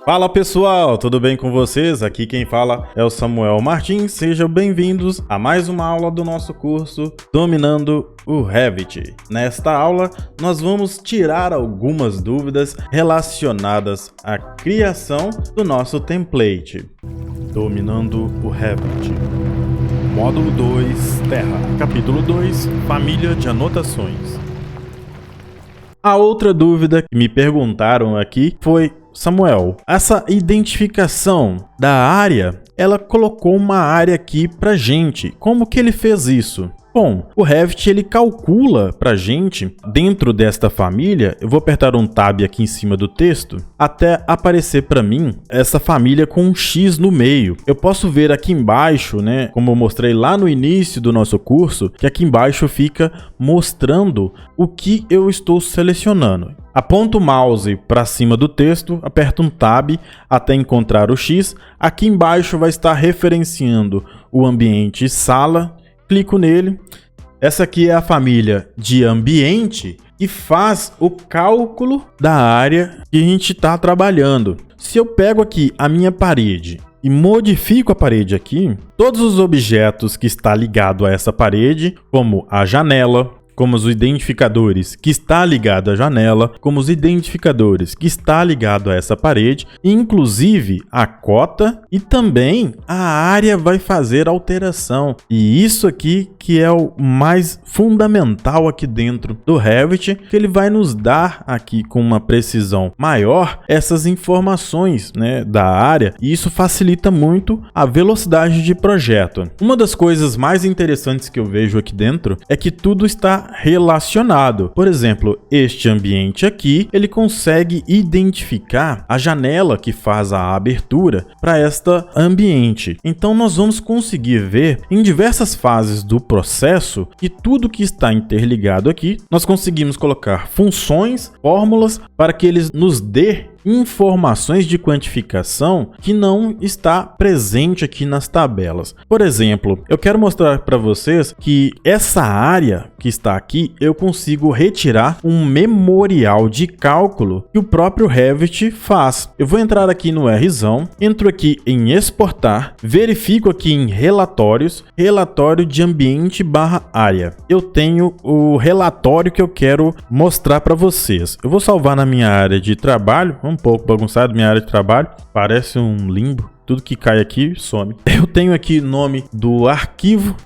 Fala pessoal, tudo bem com vocês? Aqui quem fala é o Samuel Martins. Sejam bem-vindos a mais uma aula do nosso curso Dominando o Revit. Nesta aula, nós vamos tirar algumas dúvidas relacionadas à criação do nosso template. Dominando o Revit. Módulo 2, Terra. Capítulo 2, Família de anotações. A outra dúvida que me perguntaram aqui foi: Samuel, essa identificação da área, ela colocou uma área aqui pra gente. Como que ele fez isso? Bom, o Revit ele calcula pra gente, dentro desta família, eu vou apertar um Tab aqui em cima do texto, até aparecer pra mim essa família com um X no meio. Eu posso ver aqui embaixo, né, como eu mostrei lá no início do nosso curso, que aqui embaixo fica mostrando o que eu estou selecionando. Aponto o mouse para cima do texto, aperto um Tab até encontrar o X. Aqui embaixo vai estar referenciando o ambiente sala. Clico nele. Essa aqui é a família de ambiente que faz o cálculo da área que a gente está trabalhando. Se eu pego aqui a minha parede e modifico a parede aqui, todos os objetos que está ligado a essa parede, como a janela, como os identificadores que está ligado à janela, como os identificadores que está ligado a essa parede, inclusive a cota e também a área vai fazer alteração. E isso aqui que é o mais fundamental aqui dentro do Revit, que ele vai nos dar aqui com uma precisão maior essas informações, né, da área, e isso facilita muito a velocidade de projeto. Uma das coisas mais interessantes que eu vejo aqui dentro é que tudo está relacionado. Por exemplo, este ambiente aqui, ele consegue identificar a janela que faz a abertura para esta ambiente. Então nós vamos conseguir ver em diversas fases do processo que tudo que está interligado aqui, nós conseguimos colocar funções, fórmulas para que eles nos dê informações de quantificação que não está presente aqui nas tabelas. Por exemplo, eu quero mostrar para vocês que essa área que está aqui, eu consigo retirar um memorial de cálculo que o próprio Revit faz. Eu vou entrar aqui no Rzão, entro aqui em exportar, verifico aqui em relatórios, relatório de ambiente / área. Eu tenho o relatório que eu quero mostrar para vocês. Eu vou salvar na minha área de trabalho, um pouco bagunçado minha área de trabalho, parece um limbo. Tudo que cai aqui some. Eu tenho aqui o nome do arquivo,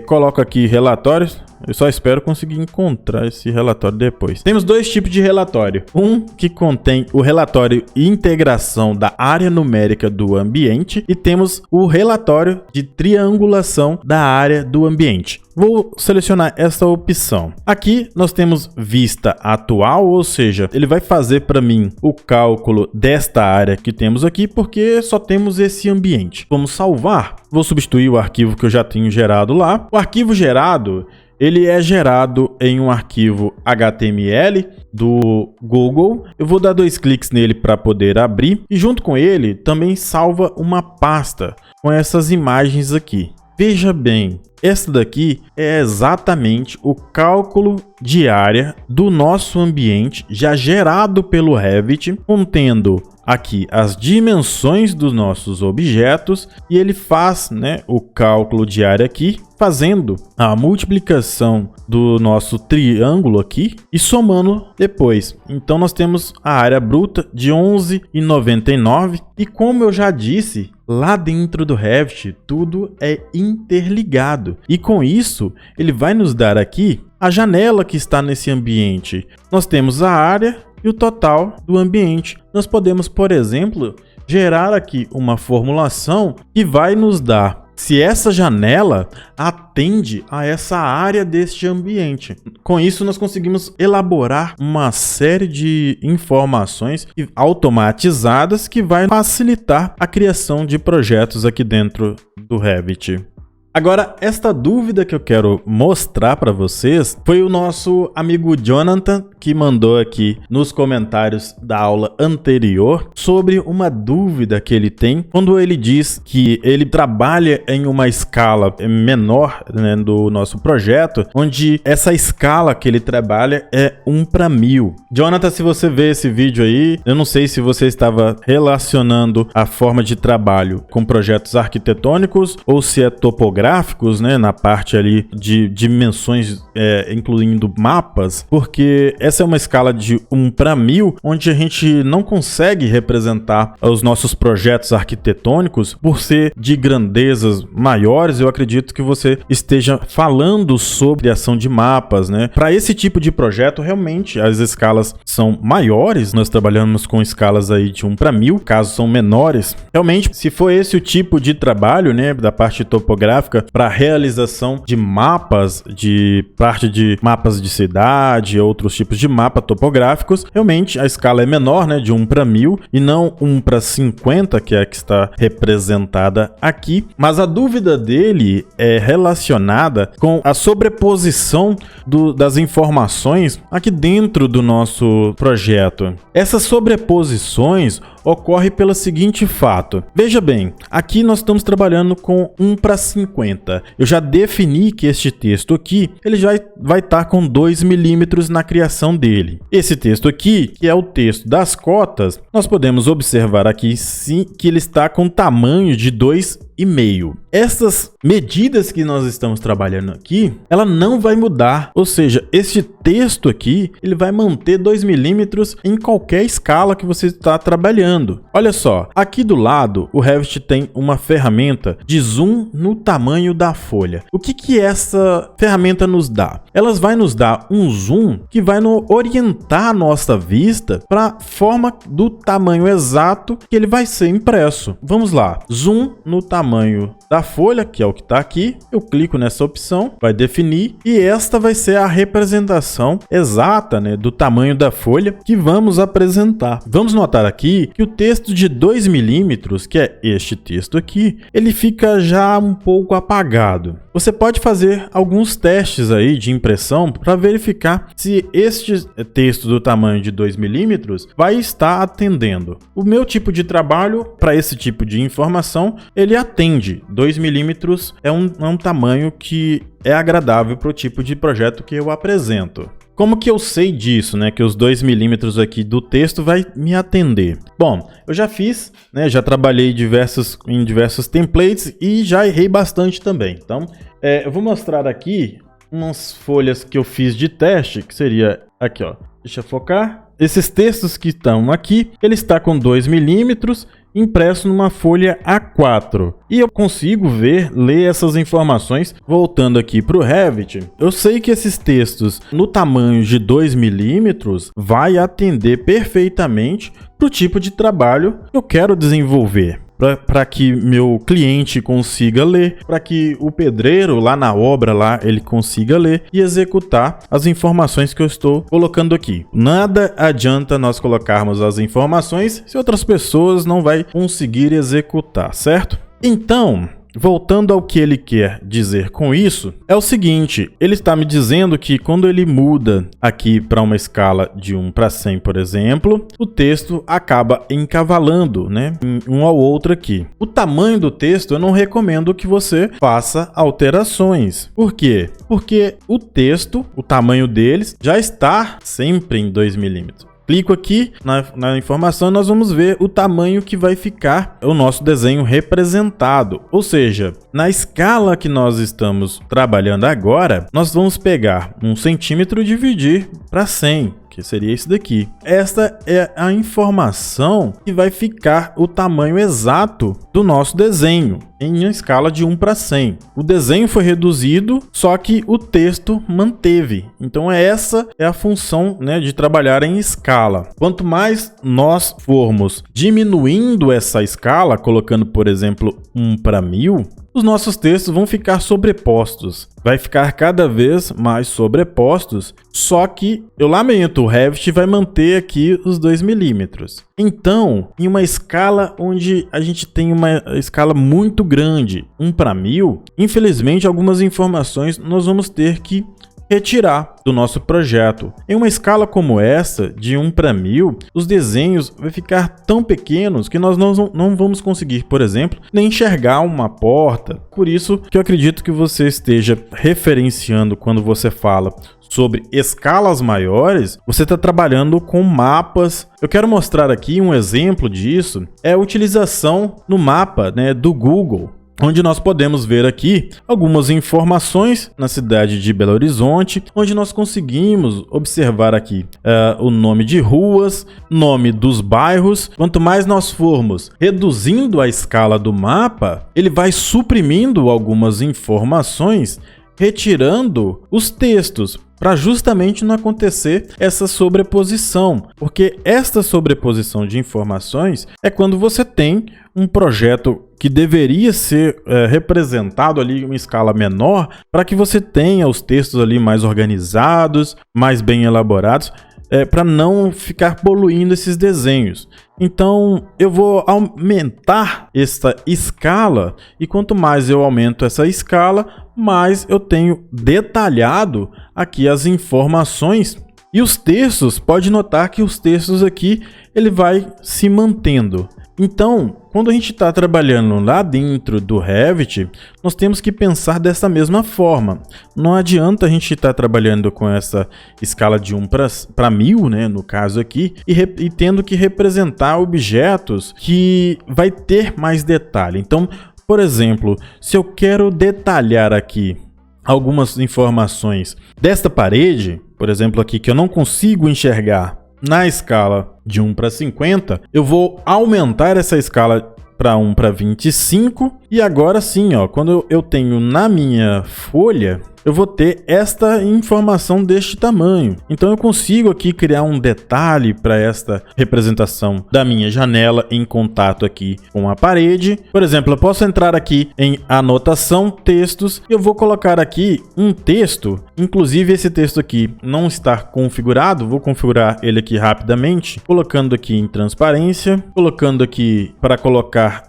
coloco aqui relatórios. Eu só espero conseguir encontrar esse relatório depois. Temos dois tipos de relatório. Um que contém o relatório e integração da área numérica do ambiente e temos o relatório de triangulação da área do ambiente. Vou selecionar essa opção. Aqui nós temos vista atual, ou seja, ele vai fazer para mim o cálculo desta área que temos aqui, porque só temos esse ambiente. Vamos salvar. Vou substituir o arquivo que eu já tenho gerado lá. O arquivo gerado, ele é gerado em um arquivo HTML do Google. Eu vou dar 2 cliques nele para poder abrir. E junto com ele também salva uma pasta com essas imagens aqui. Veja bem, essa daqui é exatamente o cálculo de área do nosso ambiente já gerado pelo Revit, contendo aqui as dimensões dos nossos objetos e ele faz, né, o cálculo de área aqui, fazendo a multiplicação do nosso triângulo aqui e somando depois. Então nós temos a área bruta de 11,99 e como eu já disse, lá dentro do Revit tudo é interligado e com isso ele vai nos dar aqui a janela que está nesse ambiente. Nós temos a área e o total do ambiente. Nós podemos, por exemplo, gerar aqui uma formulação que vai nos dar se essa janela atende a essa área deste ambiente. Com isso, nós conseguimos elaborar uma série de informações automatizadas que vai facilitar a criação de projetos aqui dentro do Revit. Agora, esta dúvida que eu quero mostrar para vocês foi o nosso amigo Jonathan que mandou aqui nos comentários da aula anterior sobre uma dúvida que ele tem quando ele diz que ele trabalha em uma escala menor, né, do nosso projeto, onde essa escala que ele trabalha é 1:1000. Jonathan, se você vê esse vídeo aí, eu não sei se você estava relacionando a forma de trabalho com projetos arquitetônicos ou se é topográficos, né, na parte ali de dimensões, incluindo mapas, porque essa é uma escala de 1:1000, onde a gente não consegue representar os nossos projetos arquitetônicos por ser de grandezas maiores. Eu acredito que você esteja falando sobre criação de mapas, né? Para esse tipo de projeto, realmente as escalas são maiores. Nós trabalhamos com escalas aí de 1:1000, casos são menores. Realmente, se for esse o tipo de trabalho, né, da parte topográfica para realização de mapas, de parte de mapas de cidade, outros tipos de mapas topográficos, realmente a escala é menor, né, de 1:1000 e não 1:50, que é a que está representada aqui. Mas a dúvida dele é relacionada com a sobreposição das informações aqui dentro do nosso projeto. Essas sobreposições ocorre pelo seguinte fato. Veja bem, aqui nós estamos trabalhando com 1:50. Eu já defini que este texto aqui, ele já vai estar com 2 milímetros na criação dele. Esse texto aqui, que é o texto das cotas, nós podemos observar aqui sim que ele está com tamanho de 2,5. Essas medidas que nós estamos trabalhando aqui, ela não vai mudar, ou seja, este texto aqui, ele vai manter 2 milímetros em qualquer escala que você está trabalhando. Olha só, aqui do lado o Revit tem uma ferramenta de zoom no tamanho da folha. O que essa ferramenta nos dá? Ela vai nos dar um zoom que vai orientar a nossa vista para a forma do tamanho exato que ele vai ser impresso. Vamos lá, zoom no tamanho da folha, que é o que está aqui. Eu clico nessa opção, vai definir, e esta vai ser a representação exata, né, do tamanho da folha que vamos apresentar. Vamos notar aqui que o texto de 2 milímetros, que é este texto aqui, ele fica já um pouco apagado. Você pode fazer alguns testes aí de impressão para verificar se este texto do tamanho de 2 milímetros vai estar atendendo. O meu tipo de trabalho, para esse tipo de informação, ele atende. 2 milímetros é um tamanho que é agradável para o tipo de projeto que eu apresento. Como que eu sei disso, né? Que os 2 milímetros aqui do texto vai me atender? Bom, eu já fiz, né? Já trabalhei em diversos templates e já errei bastante também. Então, eu vou mostrar aqui umas folhas que eu fiz de teste, que seria aqui, ó. Deixa eu focar. Esses textos que estão aqui, ele está com 2 milímetros impresso numa folha A4. E eu consigo ler essas informações voltando aqui para o Revit. Eu sei que esses textos no tamanho de 2 milímetros vai atender perfeitamente para o tipo de trabalho que eu quero desenvolver. Para que meu cliente consiga ler, para que o pedreiro lá na obra lá ele consiga ler e executar as informações que eu estou colocando aqui. Nada adianta nós colocarmos as informações se outras pessoas não vai conseguir executar, certo? Então, voltando ao que ele quer dizer com isso, é o seguinte, ele está me dizendo que quando ele muda aqui para uma escala de 1:100, por exemplo, o texto acaba encavalando, né, um ao outro aqui. O tamanho do texto eu não recomendo que você faça alterações. Por quê? Porque o texto, o tamanho deles, já está sempre em 2 milímetros. Clico aqui na informação e nós vamos ver o tamanho que vai ficar o nosso desenho representado. Ou seja, na escala que nós estamos trabalhando agora, nós vamos pegar 1 centímetro e dividir para 100. Que seria esse daqui. Esta é a informação que vai ficar o tamanho exato do nosso desenho em uma escala de 1:100. O desenho foi reduzido, só que o texto manteve. Então essa é a função, né, de trabalhar em escala. Quanto mais nós formos diminuindo essa escala, colocando, por exemplo, 1:1000, os nossos textos vão ficar sobrepostos. Vai ficar cada vez mais sobrepostos, só que, eu lamento, o Revit vai manter aqui os 2 milímetros. Então, em uma escala onde a gente tem uma escala muito grande, 1:1000, infelizmente algumas informações nós vamos ter que retirar do nosso projeto. Em uma escala como essa, de 1:1000, os desenhos vão ficar tão pequenos que nós não vamos conseguir, por exemplo, nem enxergar uma porta. Por isso que eu acredito que você esteja referenciando quando você fala sobre escalas maiores, você está trabalhando com mapas. Eu quero mostrar aqui um exemplo disso, é a utilização no mapa, né, do Google, onde nós podemos ver aqui algumas informações na cidade de Belo Horizonte, onde nós conseguimos observar aqui o nome de ruas, nome dos bairros. Quanto mais nós formos reduzindo a escala do mapa, ele vai suprimindo algumas informações, retirando os textos, para justamente não acontecer essa sobreposição, porque esta sobreposição de informações é quando você tem um projeto que deveria ser representado ali em uma escala menor, para que você tenha os textos ali mais organizados, mais bem elaborados, para não ficar poluindo esses desenhos. Então eu vou aumentar esta escala, e quanto mais eu aumento essa escala, mais eu tenho detalhado aqui as informações. E os textos, pode notar que os textos aqui ele vai se mantendo. Então, quando a gente está trabalhando lá dentro do Revit, nós temos que pensar dessa mesma forma. Não adianta a gente estar trabalhando com essa escala de 1:1000, né, no caso aqui, e tendo que representar objetos que vai ter mais detalhe. Então, por exemplo, se eu quero detalhar aqui algumas informações desta parede, por exemplo aqui, que eu não consigo enxergar na escala de 1:50, eu vou aumentar essa escala para 1:25, e agora sim, ó, quando eu tenho na minha folha, eu vou ter esta informação deste tamanho. Então eu consigo aqui criar um detalhe para esta representação da minha janela em contato aqui com a parede. Por exemplo, eu posso entrar aqui em anotação, textos, e eu vou colocar aqui um texto. Inclusive esse texto aqui não está configurado, vou configurar ele aqui rapidamente, colocando aqui em transparência, colocando aqui para colocar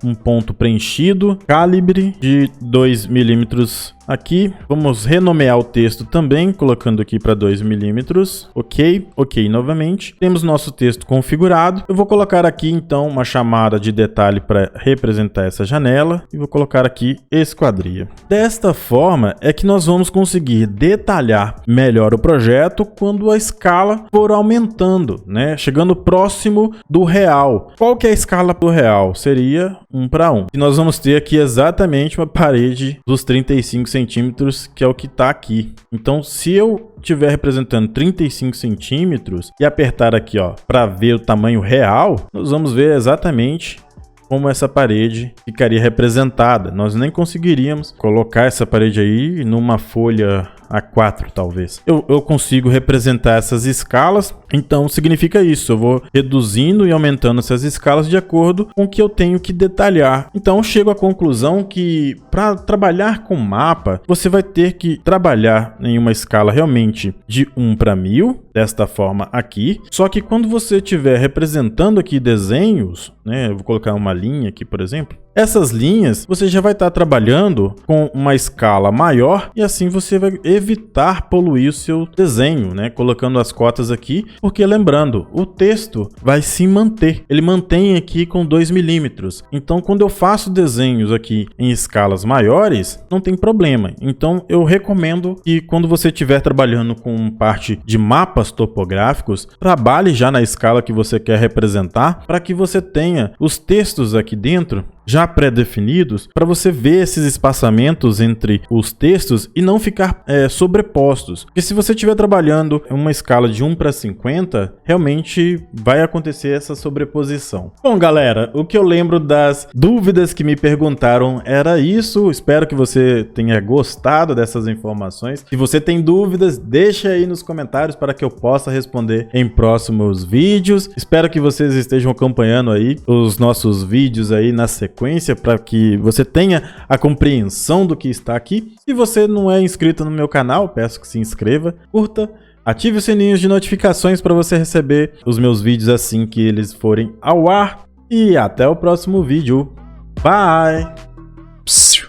um ponto preenchido, calibre de 2 milímetros aqui. Vamos renomear o texto também, colocando aqui para 2 milímetros. Ok, ok novamente. Temos nosso texto configurado. Eu vou colocar aqui então uma chamada de detalhe para representar essa janela e vou colocar aqui esquadria. Desta forma é que nós vamos conseguir detalhar melhor o projeto quando a escala for aumentando, né? Chegando próximo do real. Qual que é a escala do real? Seria 1:1. E nós vamos ter aqui exatamente uma parede dos 35 centímetros, que é o que está aqui. Então, se eu estiver representando 35 centímetros e apertar aqui, ó, para ver o tamanho real, nós vamos ver exatamente como essa parede ficaria representada. Nós nem conseguiríamos colocar essa parede aí numa folha A4, talvez. Eu consigo representar essas escalas, então significa isso. Eu vou reduzindo e aumentando essas escalas de acordo com o que eu tenho que detalhar. Então eu chego à conclusão que para trabalhar com mapa, você vai ter que trabalhar em uma escala realmente de 1:1000, desta forma aqui. Só que quando você estiver representando aqui desenhos, né, eu vou colocar uma linha aqui, por exemplo, essas linhas você já vai estar trabalhando com uma escala maior, e assim você vai evitar poluir o seu desenho, né? Colocando as cotas aqui, porque lembrando, o texto vai se manter, ele mantém aqui com 2 milímetros. Então quando eu faço desenhos aqui em escalas maiores, não tem problema. Então eu recomendo que quando você estiver trabalhando com parte de mapas topográficos, trabalhe já na escala que você quer representar, para que você tenha os textos aqui dentro já pré-definidos, para você ver esses espaçamentos entre os textos e não ficar sobrepostos. Porque se você estiver trabalhando em uma escala de 1:50, realmente vai acontecer essa sobreposição. Bom, galera, o que eu lembro das dúvidas que me perguntaram era isso. Espero que você tenha gostado dessas informações. Se você tem dúvidas, deixa aí nos comentários para que eu possa responder em próximos vídeos. Espero que vocês estejam acompanhando aí os nossos vídeos aí na sequência, para que você tenha a compreensão do que está aqui. Se você não é inscrito no meu canal, peço que se inscreva, curta, ative os sininhos de notificações para você receber os meus vídeos assim que eles forem ao ar. E até o próximo vídeo. Bye! Psiu.